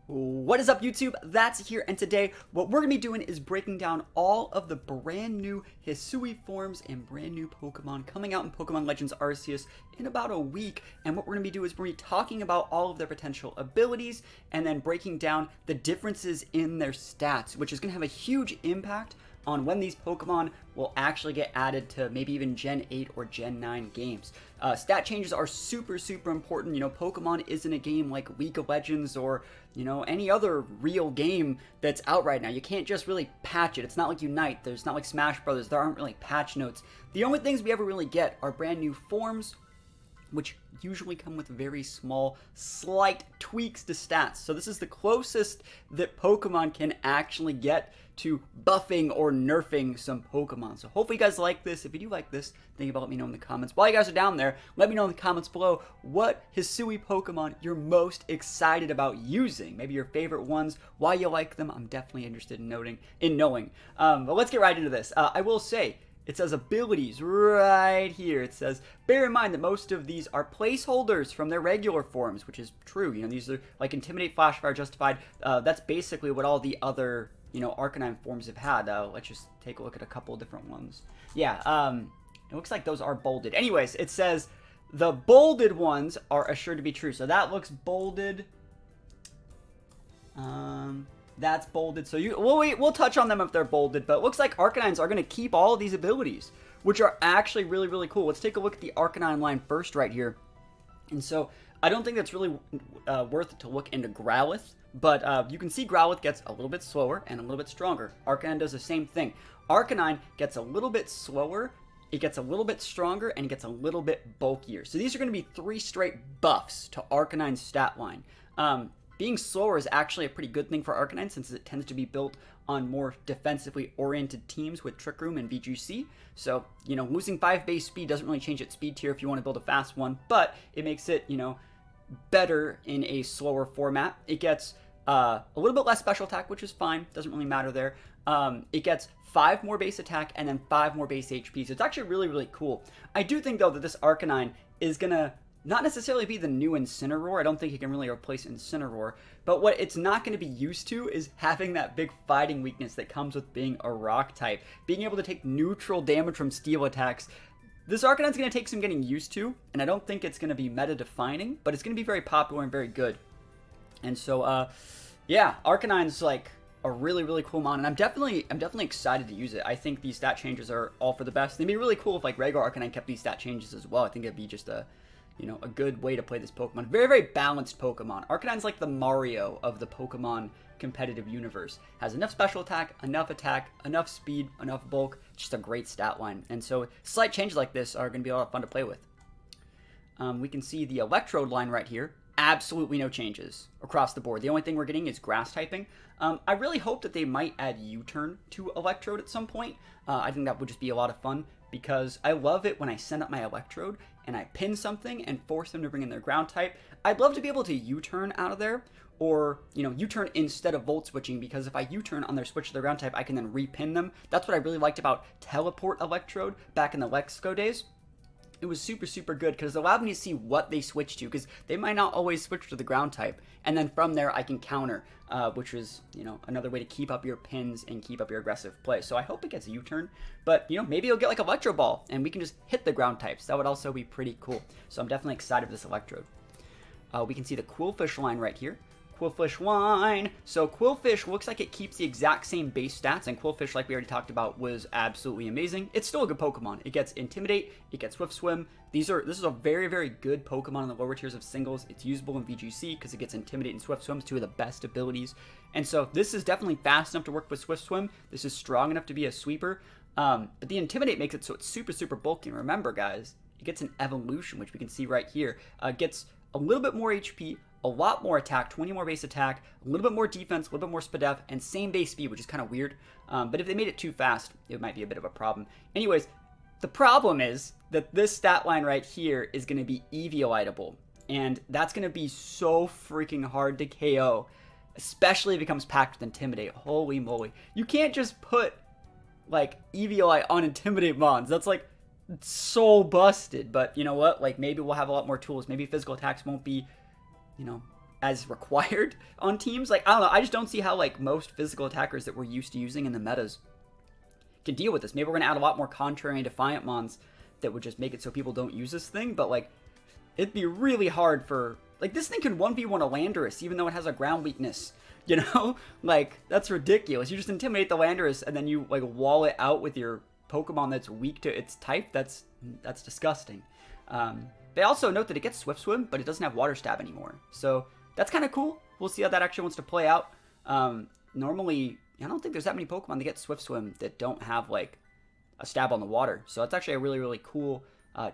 What is up, YouTube? That's here, and today what we're going to be doing is breaking down all of the brand new Hisui forms and brand new Pokemon coming out in Pokemon Legends Arceus in about a week. And what we're going to be doing is we're going to be talking about all of their potential abilities and then breaking down the differences in their stats, which is going to have a huge impact on when these Pokemon will actually get added to maybe even Gen 8 or Gen 9 games. Stat changes are super important. You know, Pokemon isn't a game like League of Legends or, you know, any other real game that's out right now. You can't just really patch it. It's not like Unite. There's not like Smash Brothers. There aren't really patch notes. The only things we ever really get are brand new forms, which usually come with very small, slight tweaks to stats. So this is the closest that Pokemon can actually get to buffing or nerfing some Pokemon. So hopefully you guys like this. If you do like this, think about let me know in the comments. While you guys are down there, let me know in the comments below what Hisui Pokemon you're most excited about using. Maybe your favorite ones, why you like them. I'm definitely interested in knowing. But let's get right into this. I will say, it says abilities right here. It says, bear in mind that most of these are placeholders from their regular forms, which is true. You know, these are like Intimidate, Flash Fire, Justified. That's basically what all the other, you know, Arcanine forms have had. Let's just take a look at a couple of different ones. Yeah, it looks like those are bolded. Anyways, it says the bolded ones are assured to be true. So that looks bolded. That's bolded, so we'll touch on them if they're bolded, but it looks like Arcanines are going to keep all of these abilities, which are actually really cool. Let's take a look at the Arcanine line first right here. And so I don't think that's really worth it to look into Growlithe, but you can see Growlithe gets a little bit slower and a little bit stronger. Arcanine does the same thing. Arcanine gets a little bit slower, it gets a little bit stronger, and it gets a little bit bulkier. So these are going to be 3 straight buffs to Arcanine's stat line. Being slower is actually a pretty good thing for Arcanine since it tends to be built on more defensively oriented teams with Trick Room and VGC. So, you know, losing 5 base speed doesn't really change its speed tier if you want to build a fast one, but it makes it, you know, better in a slower format. It gets a little bit less special attack, which is fine. Doesn't really matter there. It gets 5 more base attack and then 5 more base HP. So it's actually really cool. I do think, though, that this Arcanine is going to not necessarily be the new Incineroar. I don't think it can really replace Incineroar. But what it's not going to be used to is having that big fighting weakness that comes with being a rock type. Being able to take neutral damage from steel attacks. This Arcanine's going to take some getting used to, and I don't think it's going to be meta-defining, but it's going to be very popular and very good. And so, yeah, Arcanine's like a really cool mon, and I'm definitely excited to use it. I think these stat changes are all for the best. It'd be really cool if like regular Arcanine kept these stat changes as well. I think it'd be just a, you know, a good way to play this Pokemon. Very balanced Pokemon. Arcanine's like the Mario of the Pokemon competitive universe. Has enough special attack, enough speed, enough bulk. Just a great stat line. And so slight changes like this are going to be a lot of fun to play with. We can see the Electrode line right here. Absolutely no changes across the board. The only thing we're getting is grass typing. I really hope that they might add U-turn to Electrode at some point. I think that would just be a lot of fun, because I love it when I send up my Electrode and I pin something and force them to bring in their ground type. I'd love to be able to U-turn out of there, or, you know, U-turn instead of Volt Switching, because if I U-turn on their switch to their ground type, I can then repin them. That's what I really liked about Teleport Electrode back in the Lexco days. It was super good because it allowed me to see what they switch to, because they might not always switch to the ground type, and then from there I can counter, which was, you know, another way to keep up your pins and keep up your aggressive play. So I hope it gets a U-turn, but, you know, maybe it'll get like Electro Ball and we can just hit the ground types. That would also be pretty cool. So I'm definitely excited for this Electrode. We can see the Quillfish line right here. Quillfish line. So Quillfish looks like it keeps the exact same base stats, and Quillfish, like we already talked about, was absolutely amazing. It's still a good Pokemon. It gets Intimidate, it gets Swift Swim. This is a very good Pokemon in the lower tiers of singles. It's usable in VGC because it gets Intimidate and Swift Swim, 2 of the best abilities. And so this is definitely fast enough to work with Swift Swim. This is strong enough to be a sweeper. But the Intimidate makes it so it's super bulky. And remember, guys, it gets an evolution, which we can see right here. Gets a little bit more HP, a lot more attack, 20 more base attack, a little bit more defense, a little bit more SPDF, and same base speed, which is kind of weird. But if they made it too fast, it might be a bit of a problem. Anyways, the problem is that this stat line right here is going to be Evioliteable, and that's going to be so freaking hard to KO, especially if it comes packed with Intimidate. Holy moly. You can't just put, like, Eviolite on Intimidate mons. That's, like, so busted. But you know what? Like, maybe we'll have a lot more tools. Maybe physical attacks won't be, you know, as required on teams. Like, I don't know, I just don't see how, like, most physical attackers that we're used to using in the metas can deal with this. Maybe we're gonna add a lot more Contrary and Defiant mons that would just make it so people don't use this thing, but, like, it'd be really hard for, like, this thing could 1v1 a Landorus, even though it has a ground weakness, you know? Like, that's ridiculous. You just intimidate the Landorus, and then you, like, wall it out with your Pokemon that's weak to its type. That's disgusting. They also note that it gets Swift Swim, but it doesn't have Water Stab anymore. So that's kind of cool. We'll see how that actually wants to play out. Normally, I don't think there's that many Pokemon that get Swift Swim that don't have, like, a stab on the water. So that's actually a really, really cool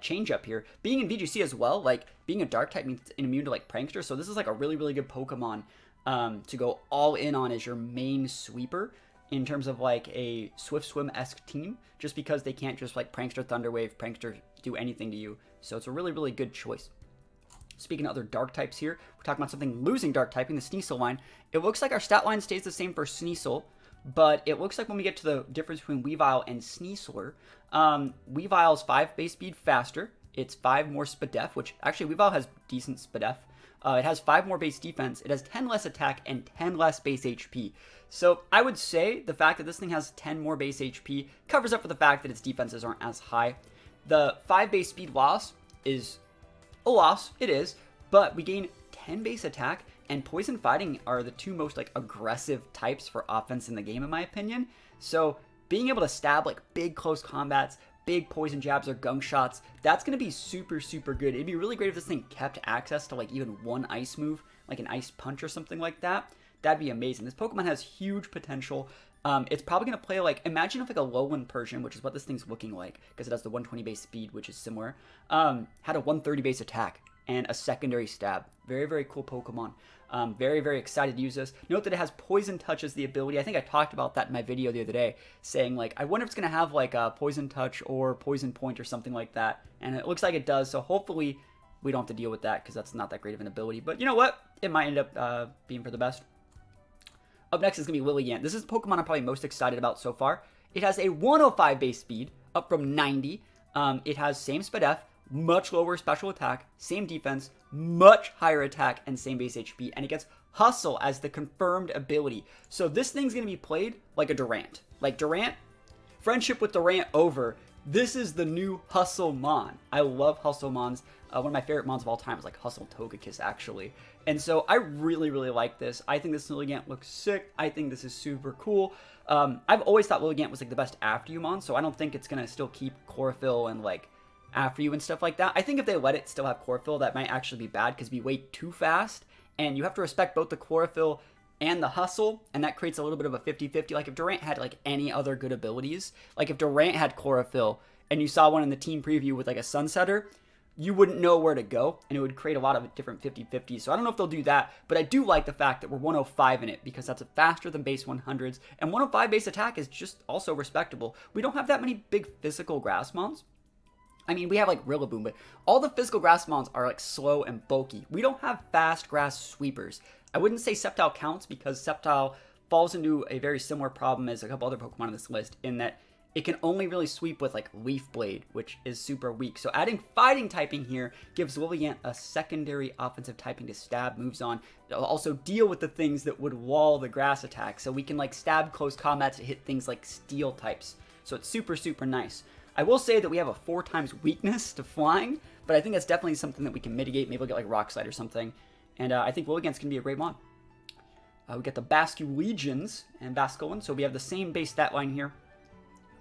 change up here. Being in VGC as well, like, being a Dark type means immune to, like, Prankster. So this is, like, a really, really good Pokemon to go all in on as your main sweeper in terms of, like, a Swift Swim-esque team, just because they can't just, like, Prankster, Thunder Wave, Prankster do anything to you. So it's a really, really good choice. Speaking of other Dark types here, we're talking about something losing Dark typing, the Sneasel line. It looks like our stat line stays the same for Sneasel, but it looks like when we get to the difference between Weavile and Sneasler, Weavile's 5 base speed faster. It's 5 more Spadef, which actually Weavile has decent Spadef. It has 5 more base defense. It has 10 less attack and 10 less base HP. So I would say the fact that this thing has 10 more base HP covers up for the fact that its defenses aren't as high. The 5 base speed loss is a loss. It is. But we gain 10 base attack, and Poison Fighting are the 2 most, like, aggressive types for offense in the game, in my opinion. So being able to stab, like, big close combats, big poison jabs or gunk shots, that's going to be super, super good. It'd be really great if this thing kept access to, like, even one ice move, like an ice punch or something like that. That'd be amazing. This Pokemon has huge potential. It's probably going to play, like, imagine if, like, a Lowland Persian, which is what this thing's looking like, because it has the 120 base speed, which is similar, had a 130 base attack and a secondary stab. Very, very cool Pokemon. Very, very excited to use this. Note that it has Poison Touch as the ability. I think I talked about that in my video the other day, saying, like, I wonder if it's going to have, like, a Poison Touch or Poison Point or something like that. And it looks like it does, so hopefully we don't have to deal with that, because that's not that great of an ability. But you know what? It might end up being for the best. Up next is going to be Lilligant. This is the Pokemon I'm probably most excited about so far. It has a 105 base speed, up from 90. It has same Spadef, much lower special attack, same defense, much higher attack, and same base HP. And it gets Hustle as the confirmed ability. So this thing's going to be played like a Durant. Like Durant, friendship with Durant over. This is the new Hustle Mon. I love Hustle Mons. One of my favorite Mons of all time is like Hustle Togekiss, actually. And so I really, really like this. I think this Lilligant looks sick. I think this is super cool. I've always thought Lilligant was like the best after you Mon, so I don't think it's going to still keep Chlorophyll and like after you and stuff like that. I think if they let it still have Chlorophyll, that might actually be bad because it'd be way too fast. And you have to respect both the Chlorophyll and the Hustle, and that creates a little bit of a 50-50. Like if Durant had like any other good abilities, like if Durant had Chlorophyll and you saw one in the team preview with like a Sunsetter, you wouldn't know where to go, and it would create a lot of different 50-50s. So I don't know if they'll do that, but I do like the fact that we're 105 in it because that's faster than base 100s, and 105 base attack is just also respectable. We don't have that many big physical grass mons. I mean, we have like Rillaboom, but all the physical grass mons are like slow and bulky. We don't have fast grass sweepers. I wouldn't say Sceptile counts because Sceptile falls into a very similar problem as a couple other Pokemon on this list in that it can only really sweep with like Leaf Blade, which is super weak. So adding fighting typing here gives Lilligant a secondary offensive typing to stab moves on. It'll also deal with the things that would wall the grass attack. So we can like stab close combat to hit things like steel types. So it's super, super nice. I will say that we have a 4 times weakness to flying, but I think that's definitely something that we can mitigate. Maybe we'll get like Rock Slide or something. And I think Lilligant's going to be a great mon. We get the Basculegions and Basculin. So we have the same base stat line here.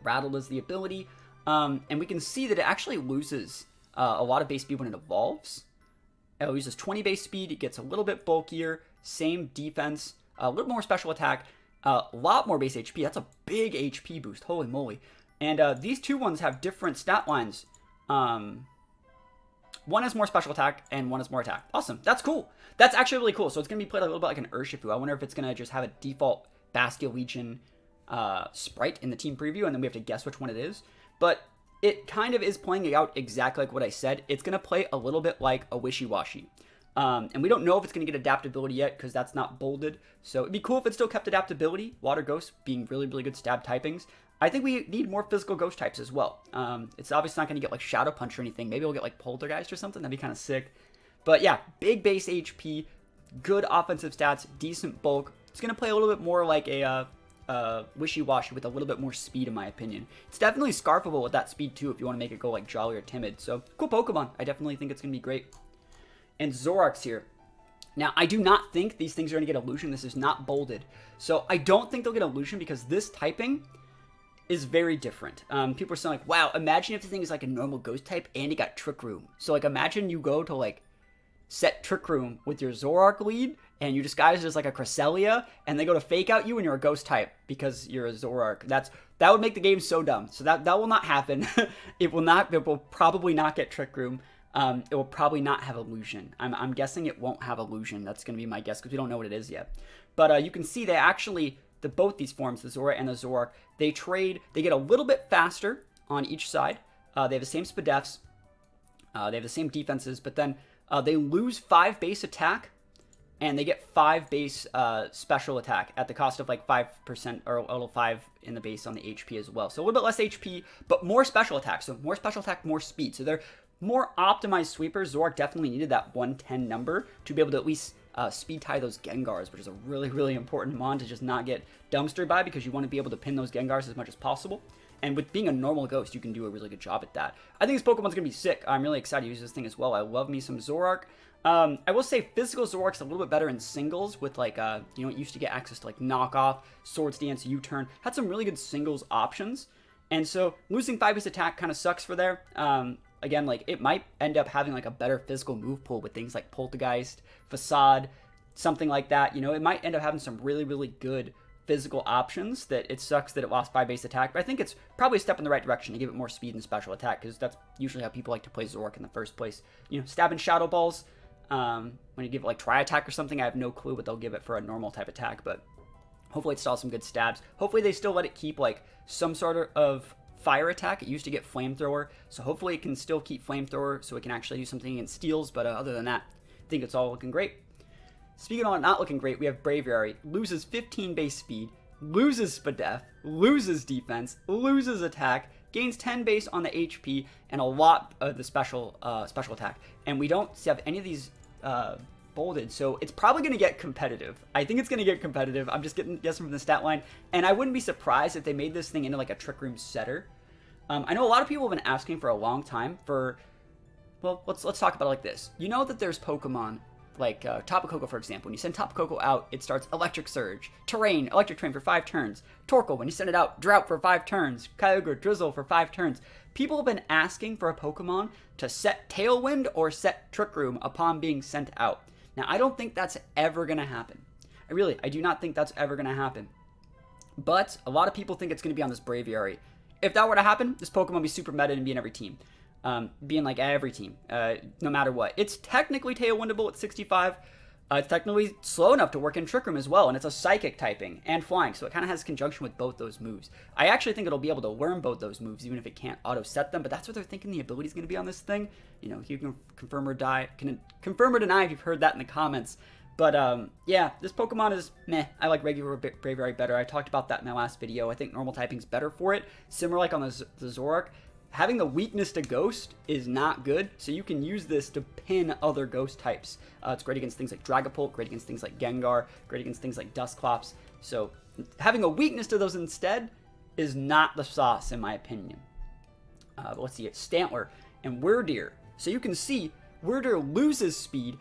Rattled is the ability. And we can see that it actually loses a lot of base speed when it evolves. It loses 20 base speed. It gets a little bit bulkier. Same defense. A little more special attack. A lot more base HP. That's a big HP boost. Holy moly. And these two ones have different stat lines. One has more special attack, and one has more attack. Awesome. That's cool. That's actually really cool. So it's going to be played a little bit like an Urshifu. I wonder if it's going to just have a default Basculegion sprite in the team preview, and then we have to guess which one it is. But it kind of is playing out exactly like what I said. It's going to play a little bit like a Wishy-Washy. And we don't know if it's going to get adaptability yet because that's not bolded. So it'd be cool if it still kept adaptability. Water Ghost being really, really good stab typings. I think we need more physical ghost types as well. It's obviously not going to get like Shadow Punch or anything. Maybe we'll get like Poltergeist or something. That'd be kind of sick. But yeah, big base HP, good offensive stats, decent bulk. It's going to play a little bit more like a Wishy-Washy with a little bit more speed, in my opinion. It's definitely scarfable with that speed, too, if you want to make it go, like, jolly or timid. So, cool Pokemon. I definitely think it's going to be great. And Zoroax here. Now, I do not think these things are going to get Illusion. This is not bolded. So, I don't think they'll get Illusion because this typing is very different. People are saying, like, wow, imagine if the thing is, like, a normal Ghost type and it got Trick Room. So, like, imagine you go to, like, set Trick Room with your Zoroark lead, and you disguise it as like a Cresselia, and they go to Fake Out you, and you're a Ghost type because you're a Zoroark. That would make the game so dumb. So that will not happen. It will probably not get Trick Room. It will probably not have Illusion. I'm guessing it won't have Illusion. That's going to be my guess because we don't know what it is yet. But you can see they actually, both these forms, the Zora and the Zoroark, they get a little bit faster on each side. They have the same Spadefs. They have the same defenses, but then they lose 5 base attack, and they get 5 base special attack at the cost of like 5% or a little 5 in the base on the HP as well. So a little bit less HP, but more special attack. So more special attack, more speed. So they're more optimized sweepers. Zoroark definitely needed that 110 number to be able to at least speed tie those Gengars, which is a really, really important mon to just not get dumpstered by because you want to be able to pin those Gengars as much as possible. And with being a normal Ghost, you can do a really good job at that. I think this Pokemon's going to be sick. I'm really excited to use this thing as well. I love me some Zoroark. I will say physical Zoroark's a little bit better in singles with like, you know, it used to get access to like Knockoff, Swords Dance, U-Turn. Had some really good singles options. And so losing 5 base attack kind of sucks for there. Again, like it might end up having like a better physical move pool with things like Poltergeist, Facade, something like that. You know, it might end up having some really, really good physical options that it sucks that it lost 5 base attack, but I think it's probably a step in the right direction to give it more speed and special attack because that's usually how people like to play Zoroark in the first place. You know, stabbing Shadow Balls, when you give it like Tri-Attack or something, I have no clue what they'll give it for a normal type attack, but hopefully it still has some good stabs. Hopefully they still let it keep like some sort of fire attack. It used to get Flamethrower, so hopefully it can still keep Flamethrower so it can actually do something against Steels, but other than that, I think it's all looking great. Speaking of not looking great, we have Braviary. Loses 15 base speed, loses Spadef, loses defense, loses attack, gains 10 base on the HP, and a lot of the special attack. And we don't have any of these bolded, so it's probably going to get competitive. I think it's going to get competitive. I'm just guessing from the stat line. And I wouldn't be surprised if they made this thing into like a Trick Room setter. I know a lot of people have been asking for a long time for, well, let's talk about it like this. You know that there's Pokemon like Tapu Koko, for example. When you send Tapu Koko out, it starts Electric Surge, Terrain, Electric Terrain for 5 turns. Torkoal, when you send it out, Drought for 5 turns. Kyogre, Drizzle for 5 turns. People have been asking for a Pokemon to set Tailwind or set Trick Room upon being sent out. Now, I don't think that's ever going to happen. I do not think that's ever going to happen. But a lot of people think it's going to be on this Braviary. If that were to happen, this Pokemon would be super meta and be in every team. Being like every team, no matter what. It's technically Tailwindable at 65. It's technically slow enough to work in Trick Room as well, and it's a Psychic typing and Flying, so it kind of has conjunction with both those moves. I actually think it'll be able to learn both those moves, even if it can't auto-set them, but that's what they're thinking the ability is going to be on this thing. You know, you can confirm or deny if you've heard that in the comments. But, yeah, this Pokemon is meh. I like regular Braviary better. I talked about that in my last video. I think normal typing's better for it. Similar like on the Zoroark. Having the weakness to Ghost is not good, so you can use this to pin other Ghost types. It's great against things like Dragapult, great against things like Gengar, great against things like Dusclops. So having a weakness to those instead is not the sauce, in my opinion. But let's see it. Stantler and Wyrdeer. So you can see Wyrdeer loses speed,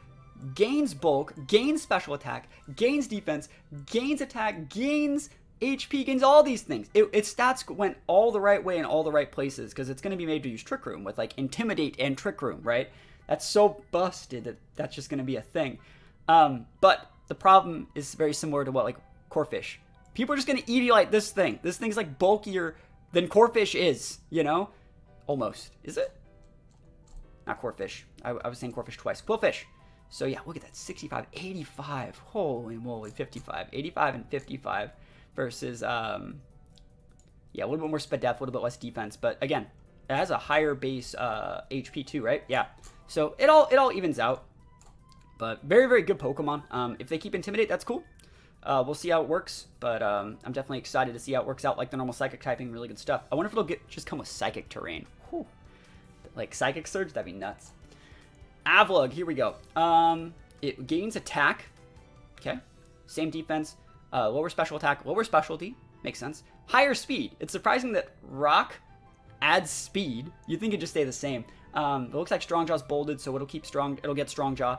gains bulk, gains special attack, gains defense, gains attack, gains HP, gains all these things. Its stats went all the right way in all the right places because it's going to be made to use Trick Room with like Intimidate and Trick Room, right? That's so busted that that's just going to be a thing. But the problem is very similar to what like Corphish. People are just going to Eviolite this thing. This thing's like bulkier than Corphish is, you know? Almost. Is it? Not Corphish. I was saying Corphish twice. Quillfish. So yeah, look at that. 65, 85. Holy moly, 55. 85 and 55. Versus, yeah, a little bit more Spadef, a little bit less defense. But again, it has a higher base HP too, right? Yeah. So it all evens out. But very, very good Pokemon. If they keep Intimidate, that's cool. We'll see how it works. But I'm definitely excited to see how it works out. Like the normal Psychic typing, really good stuff. I wonder if it'll just come with Psychic Terrain. Whew. Like Psychic Surge, that'd be nuts. Avlug, here we go. It gains attack Okay. Same defense. Lower special attack, lower specialty. Makes sense. Higher speed. It's surprising that Rock adds speed. You'd think it'd just stay the same. It looks like Strong Jaw's bolded, so it'll keep strong. It'll get Strong Jaw.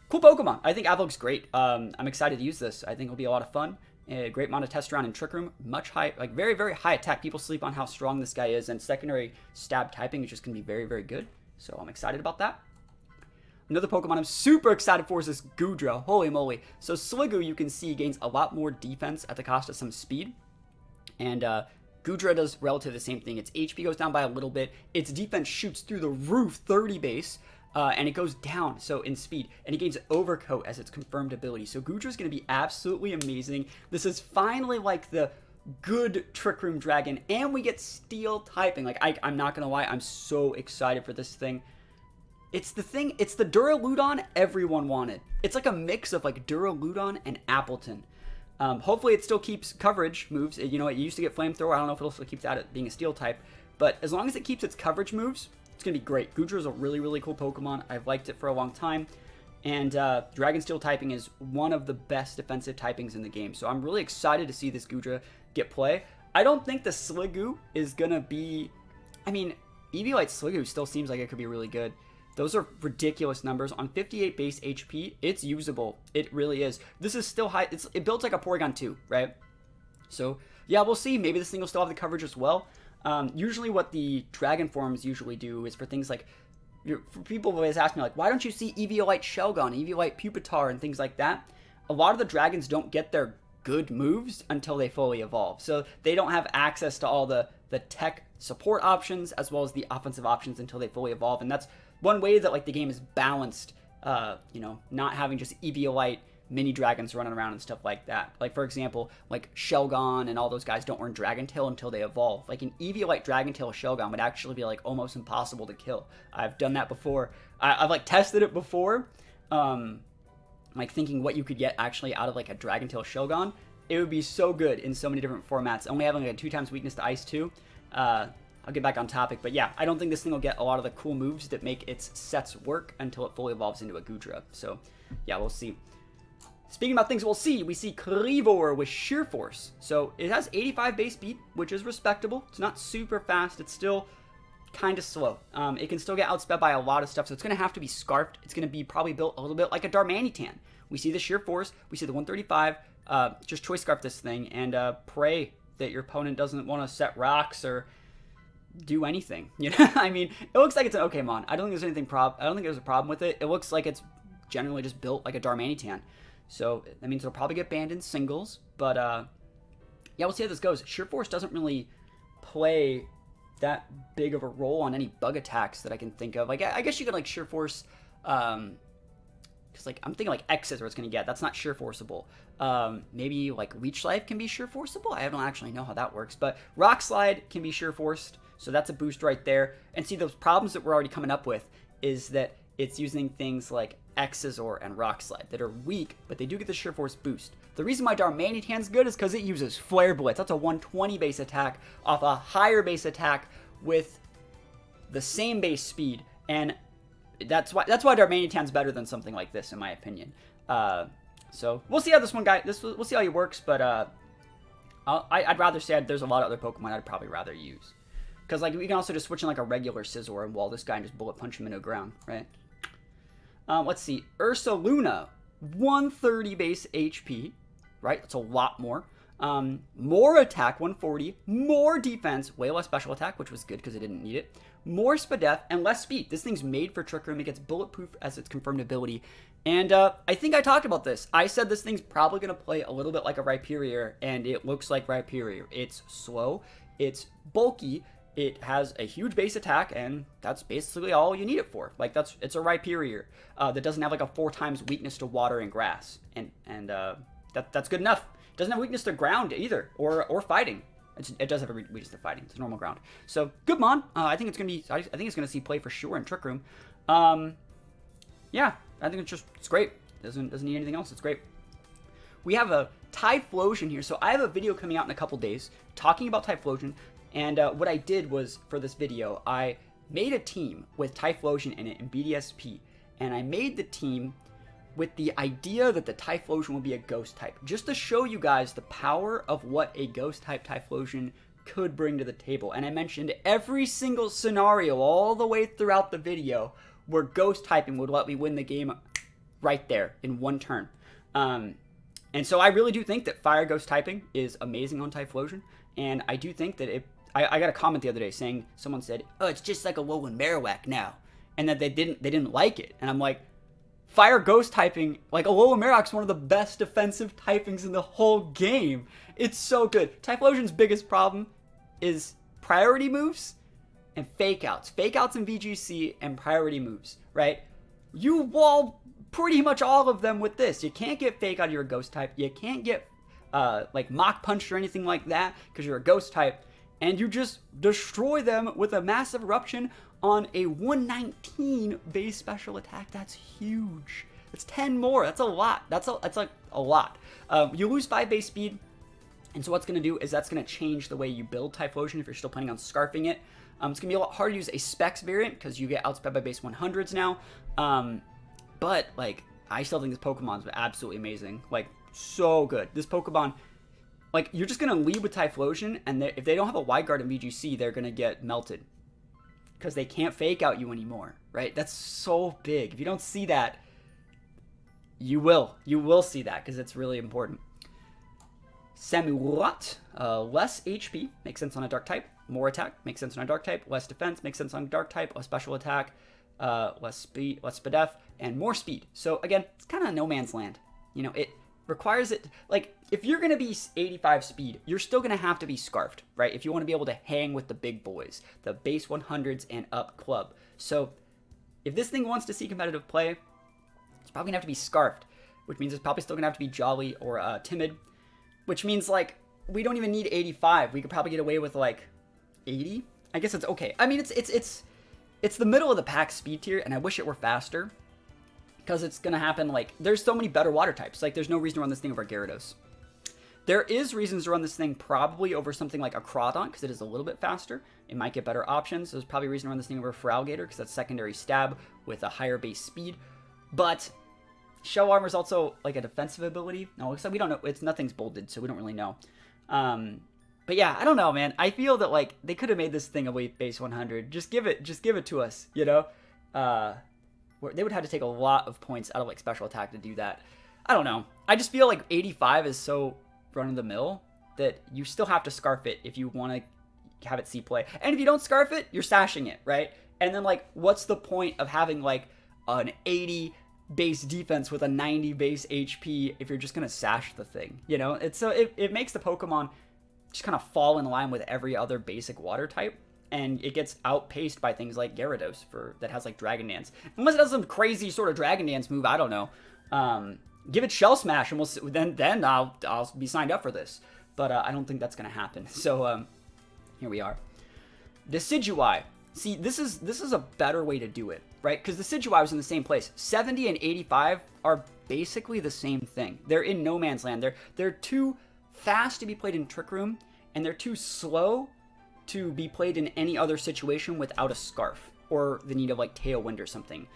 Cool Pokemon. I think Avalok's great. I'm excited to use this. I think it'll be a lot of fun. A great mod to test around in Trick Room. Much high, like very, very high attack. People sleep on how strong this guy is, and secondary stab typing is just going to be very, very good. So I'm excited about that. Another Pokemon I'm super excited for is this Goodra. Holy moly. So Sliggoo, you can see, gains a lot more defense at the cost of some speed. And Goodra does relatively the same thing. Its HP goes down by a little bit. Its defense shoots through the roof, 30 base. And it goes down, so in speed. And it gains Overcoat as its confirmed ability. So Goodra is going to be absolutely amazing. This is finally like the good Trick Room Dragon. And we get Steel typing. Like, I'm not going to lie, I'm so excited for this thing. It's the Duraludon everyone wanted. It's like a mix of like Duraludon and Appleton. Hopefully it still keeps coverage moves. You know, it used to get Flamethrower. I don't know if it'll still keep that being a Steel type. But as long as it keeps its coverage moves, it's going to be great. Goodra is a really, really cool Pokemon. I've liked it for a long time. And Dragon Steel typing is one of the best defensive typings in the game. So I'm really excited to see this Goodra get play. I don't think the Sliggoo is going to be... I mean, Eviolite Sliggoo still seems like it could be really good. Those are ridiculous numbers. On 58 base HP, it's usable. It really is. This is still high. It builds like a Porygon 2, right? So, yeah, we'll see. Maybe this thing will still have the coverage as well. Usually what the Dragon forms usually do is for things like, for people who always ask me, like, why don't you see Eviolite Shelgon, Eviolite Pupitar, and things like that? A lot of the Dragons don't get their good moves until they fully evolve. So they don't have access to all the tech support options as well as the offensive options until they fully evolve. And that's one way that, like, the game is balanced, you know, not having just Eviolite mini dragons running around and stuff like that. Like, for example, like Shelgon and all those guys don't learn Dragon Tail until they evolve. Like, an Eviolite Dragon Tail Shelgon would actually be like almost impossible to kill. I've done that before. I've like tested it before, like thinking what you could get actually out of like a Dragon Tail Shelgon. It would be so good in so many different formats. Only having like a 2x weakness to Ice too. I'll get back on topic, but yeah, I don't think this thing will get a lot of the cool moves that make its sets work until it fully evolves into a Goodra. So yeah, we'll see. Speaking about things we'll see, we see Kleavor with Sheer Force. So it has 85 base speed, which is respectable. It's not super fast. It's still kind of slow. It can still get outsped by a lot of stuff, so it's going to have to be scarfed. It's going to be probably built a little bit like a Darmanitan. We see the Sheer Force. We see the 135. Just Choice Scarf this thing and pray that your opponent doesn't want to set rocks or do anything. You know, I mean, it looks like it's an okay mon. I don't think there's anything I don't think there's a problem with it. It looks like it's generally just built like a Darmanitan. So that means it'll probably get banned in singles, but yeah, we'll see how this goes. Sheer Force doesn't really play that big of a role on any bug attacks that I can think of. Like, I guess you could like Sheer Force, because like I'm thinking like X is where it's gonna get. That's not Sheer Forceable. Maybe like Leech Life can be Sheer Forceable. I don't actually know how that works, but Rock Slide can be Sheer Forced, so that's a boost right there. And see, those problems that we're already coming up with is that it's using things like Exazor and Rock Slide that are weak, but they do get the Sheer Force boost. The reason why Darmanitan's good is because it uses Flare Blitz. That's a 120 base attack off a higher base attack with the same base speed, and that's why Darmanitan's better than something like this, in my opinion. So we'll see how this one we'll see how he works, but I'd rather say there's a lot of other Pokemon I'd probably rather use. Because like we can also just switch in like a regular Scizor and wall this guy and just bullet punch him into the ground, right? Let's see. Ursa Luna, 130 base HP, right? That's a lot more. More attack, 140. More defense, way less special attack, which was good because it didn't need it. More Spadef and less speed. This thing's made for Trick Room. It gets bulletproof as its confirmed ability. And I think I talked about this. I said this thing's probably going to play a little bit like a Rhyperior, and it looks like Rhyperior. It's slow. It's bulky. It has a huge base attack, and that's basically all you need it for. Like, it's a Rhyperior that doesn't have like a 4 times weakness to water and grass, and that's good enough. It doesn't have weakness to ground either, or fighting. It does have a weakness to fighting. It's a normal ground. So good mon. I think it's gonna see play for sure in Trick Room. Yeah, I think it's great. Doesn't need anything else. It's great. We have a Typhlosion here. So I have a video coming out in a couple days talking about Typhlosion. And what I did was, for this video, I made a team with Typhlosion in it in BDSP. And I made the team with the idea that the Typhlosion will be a ghost type, just to show you guys the power of what a ghost type Typhlosion could bring to the table. And I mentioned every single scenario all the way throughout the video where ghost typing would let me win the game right there in one turn. And so I really do think that fire ghost typing is amazing on Typhlosion, and I do think that I got a comment the other day saying, someone said, oh, it's just like a Alolan Marowak now, and that they didn't like it. And I'm like, fire ghost typing, like Alolan Marowak's one of the best defensive typings in the whole game. It's so good. Typhlosion's biggest problem is priority moves and fake outs. Fake outs in VGC and priority moves, right? You wall pretty much all of them with this. You can't get fake out of your ghost type. You can't get like mock punch or anything like that because you're a ghost type. And you just destroy them with a massive eruption on a 119 base special attack. That's huge. It's 10 more. That's a lot. That's like a lot. You lose 5 base speed. And so what's going to do is that's going to change the way you build Typhlosion if you're still planning on scarfing it. It's going to be a lot harder to use a Specs variant because you get outsped by base 100s now. But, like, I still think this Pokemon's absolutely amazing. Like, so good. This Pokemon, like, you're just going to lead with Typhlosion, and if they don't have a Wide Guard in VGC, they're going to get melted. Because they can't fake out you anymore, right? That's so big. If you don't see that, you will. You will see that, because it's really important. Samurott, less HP, makes sense on a Dark type. More attack, makes sense on a Dark type. Less defense, makes sense on a Dark type. Less special attack. Less speed, less SPDF, and more speed. So again, it's kind of no man's land. You know, it requires it, like, if you're going to be 85 speed, you're still going to have to be scarfed, right? If you want to be able to hang with the big boys, the base 100s and up club. So if this thing wants to see competitive play, it's probably going to have to be scarfed, which means it's probably still going to have to be jolly or timid, which means, like, we don't even need 85. We could probably get away with, like, 80. I guess it's okay. I mean, it's the middle of the pack speed tier, and I wish it were faster, because it's going to happen, like, there's so many better water types. Like, there's no reason to run this thing over Gyarados. There is reasons to run this thing probably over something like a Crawdon, because it is a little bit faster. It might get better options. There's probably a reason to run this thing over Feraligatr, because that's secondary stab with a higher base speed. But Shell Armor is also, like, a defensive ability. No, except we don't know. Nothing's bolded, so we don't really know. But yeah, I don't know, man. I feel that, like, they could have made this thing a base 100. Just give it to us, you know? They would have to take a lot of points out of, like, special attack to do that. I don't know. I just feel like 85 is so run-of-the-mill that you still have to scarf it if you want to have it see play. And if you don't scarf it, you're sashing it, right? And then, like, what's the point of having, like, an 80 base defense with a 90 base HP if you're just going to sash the thing, you know? It makes the Pokemon just kind of fall in line with every other basic water type, and it gets outpaced by things like Gyarados that has, like, Dragon Dance. Unless it has some crazy sort of Dragon Dance move, I don't know. Give it Shell Smash, and we'll see, then I'll be signed up for this. But I don't think that's gonna happen. So here we are. Decidueye. See, this is a better way to do it, right? Because Decidueye was in the same place. 70 and 85 are basically the same thing. They're in no man's land. They're too fast to be played in Trick Room, and they're too slow to be played in any other situation without a Scarf or the need of, like, Tailwind or something.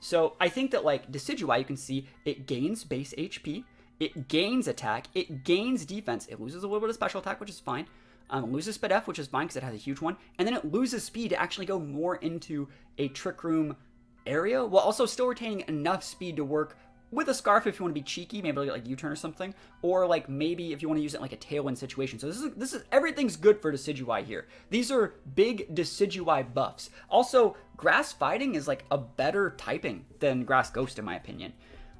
So I think that, like, Decidueye, you can see it gains base HP, it gains attack, it gains defense, it loses a little bit of special attack, which is fine, loses SPDF, which is fine because it has a huge one, and then it loses speed to actually go more into a Trick Room area, while also still retaining enough speed to work with a Scarf if you want to be cheeky, maybe like U-turn or something, or, like, maybe if you want to use it in, like, a Tailwind situation. So this is everything's good for Decidueye here. These are big Decidueye buffs. Also, Grass Fighting is, like, a better typing than Grass Ghost, in my opinion.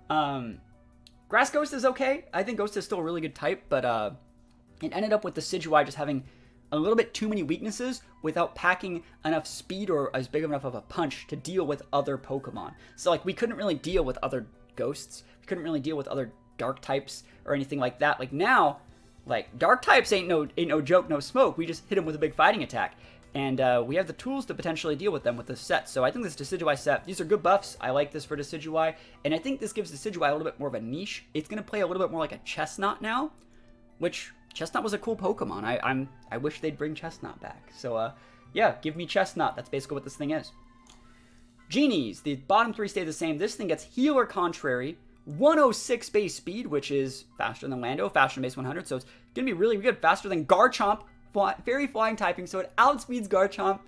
Grass Ghost is okay. I think Ghost is still a really good type, but it ended up with Decidueye just having a little bit too many weaknesses without packing enough speed or as big enough of a punch to deal with other Pokemon. So, like, we couldn't really deal with other Ghosts. We couldn't really deal with other Dark types or anything like that. Like, now, like, Dark types ain't no joke, no smoke. We just hit them with a big fighting attack. And we have the tools to potentially deal with them with this set. So I think this Decidueye set, these are good buffs. I like this for Decidueye. And I think this gives Decidueye a little bit more of a niche. It's going to play a little bit more like a Chestnut now, which Chestnut was a cool Pokemon. I wish they'd bring Chestnut back. So, yeah, give me Chestnut. That's basically what this thing is. Genies, the bottom 3 stay the same. This thing gets Healer Contrary, 106 base speed, which is faster than Lando, faster than base 100, so it's going to be really good. Faster than Garchomp, Fairy Flying typing, so it outspeeds Garchomp,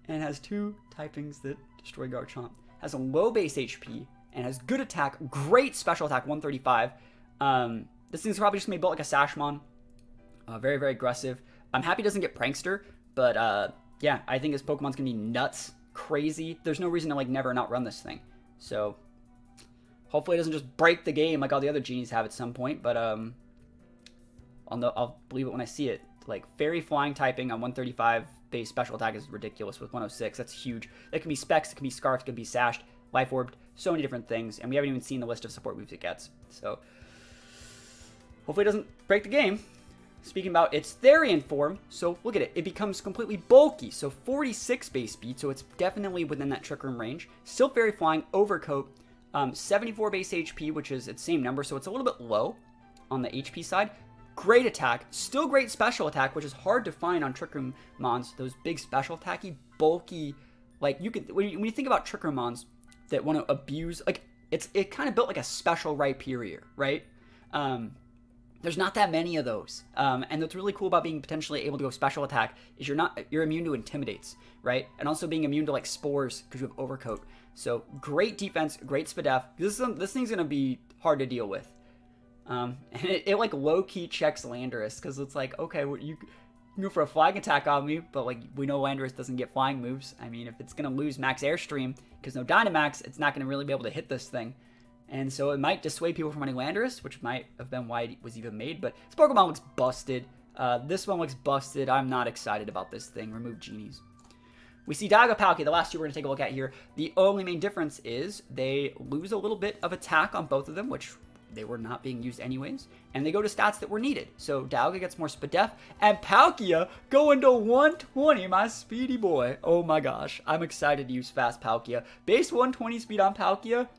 and has 2 typings that destroy Garchomp. Has a low base HP, and has good attack, great special attack, 135. This thing's probably just going to be built like a Sashmon. Very, very aggressive. I'm happy it doesn't get Prankster, but yeah, I think this Pokemon's going to be nuts, crazy. There's no reason to like never not run this thing. So hopefully it doesn't just break the game like all the other Genies have at some point, but I'll believe it when I see it. Like, Fairy Flying typing on 135 base special attack is ridiculous with 106. That's huge. It can be Specs, it can be Scarfed, it can be Sashed, Life Orbed, so many different things, and we haven't even seen the list of support moves it gets. So hopefully it doesn't break the game. Speaking about its Therian form, so look at it. It becomes completely bulky, so 46 base speed, so it's definitely within that Trick Room range. Still Fairy Flying, Overcoat, 74 base HP, which is its same number, so it's a little bit low on the HP side. Great attack, still great special attack, which is hard to find on Trick Room Mons. Those big special attacky, bulky, like you could, when you think about Trick Room Mons that want to abuse, like it kind of built like a special Rhyperior, right? There's not that many of those. And what's really cool about being potentially able to go special attack is you're immune to Intimidates, right? And also being immune to like Spores because you have Overcoat. So great defense, great Spadef. This thing's gonna be hard to deal with. And it like low-key checks Landorus because it's like, okay, well, you can go for a flying attack on me, but like we know Landorus doesn't get flying moves. I mean, if it's gonna lose Max Airstream because no Dynamax, it's not gonna really be able to hit this thing. And so it might dissuade people from running Landorus, which might have been why it was even made. But this Pokemon looks busted. This one looks busted. I'm not excited about this thing. Remove Genies. We see Dialga Palkia, the last 2 we're going to take a look at here. The only main difference is they lose a little bit of attack on both of them, which they were not being used anyways. And they go to stats that were needed. So Dialga gets more Spadef, and Palkia going to 120, my speedy boy. Oh my gosh, I'm excited to use fast Palkia. Base 120 speed on Palkia.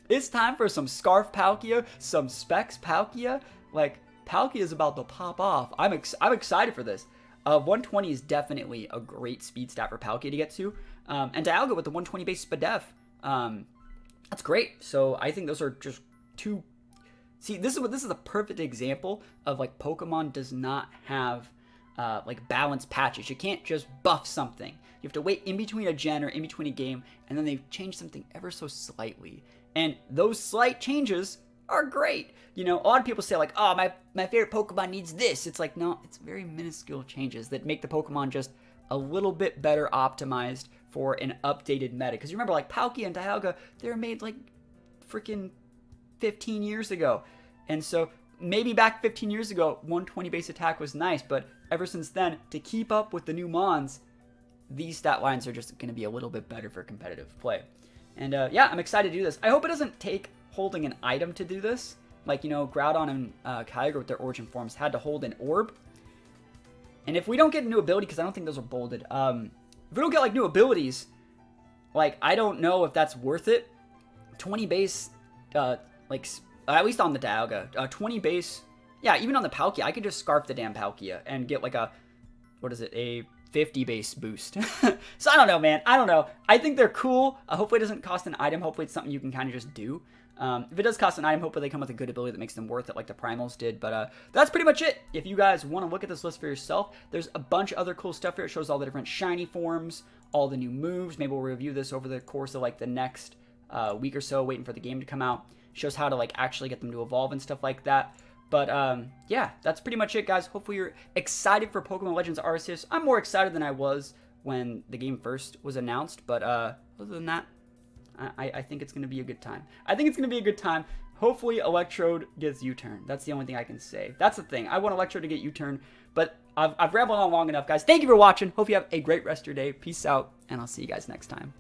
It's time for some Scarf Palkia, some Specs Palkia. Like, Palkia is about to pop off. I'm excited for this. 120 is definitely a great speed stat for Palkia to get to. And Dialga with the 120 base Spadef. That's great. So I think those are just 2. See, this is a perfect example of like Pokemon does not have like balanced patches. You can't just buff something. You have to wait in between a gen or in between a game, and then they change something ever so slightly. And those slight changes are great. You know, a lot of people say like, oh, my favorite Pokemon needs this. It's like, no, it's very minuscule changes that make the Pokemon just a little bit better optimized for an updated meta. Because you remember, like, Palkia and Dialga, they were made like freaking 15 years ago. And so maybe back 15 years ago, 120 base attack was nice. But ever since then, to keep up with the new Mons, these stat lines are just going to be a little bit better for competitive play. And yeah, I'm excited to do this. I hope it doesn't take holding an item to do this. Like, you know, Groudon and Kyogre with their origin forms had to hold an orb. And if we don't get a new ability, because I don't think those are bolded. If we don't get, like, new abilities, like, I don't know if that's worth it. 20 base, like, at least on the Dialga. 20 base, yeah, even on the Palkia, I could just Scarf the damn Palkia and get, like, a, what is it, a 50 base boost. So I don't know, man. I don't know. I think they're cool. Hopefully it doesn't cost an item. Hopefully it's something you can kind of just do. If it does cost an item, hopefully they come with a good ability that makes them worth it like the Primals did. But that's pretty much it. If you guys want to look at this list for yourself, there's a bunch of other cool stuff here. It shows all the different shiny forms, all the new moves. Maybe we'll review this over the course of like the next week or so, waiting for the game to come out. Shows how to like actually get them to evolve and stuff like that. But yeah, that's pretty much it, guys. Hopefully you're excited for Pokemon Legends Arceus. I'm more excited than I was when the game first was announced. But other than that, I think it's going to be a good time. I think it's going to be a good time. Hopefully Electrode gets U-turn. That's the only thing I can say. That's the thing. I want Electrode to get U-turn. But I've rambled on long enough, guys. Thank you for watching. Hope you have a great rest of your day. Peace out, and I'll see you guys next time.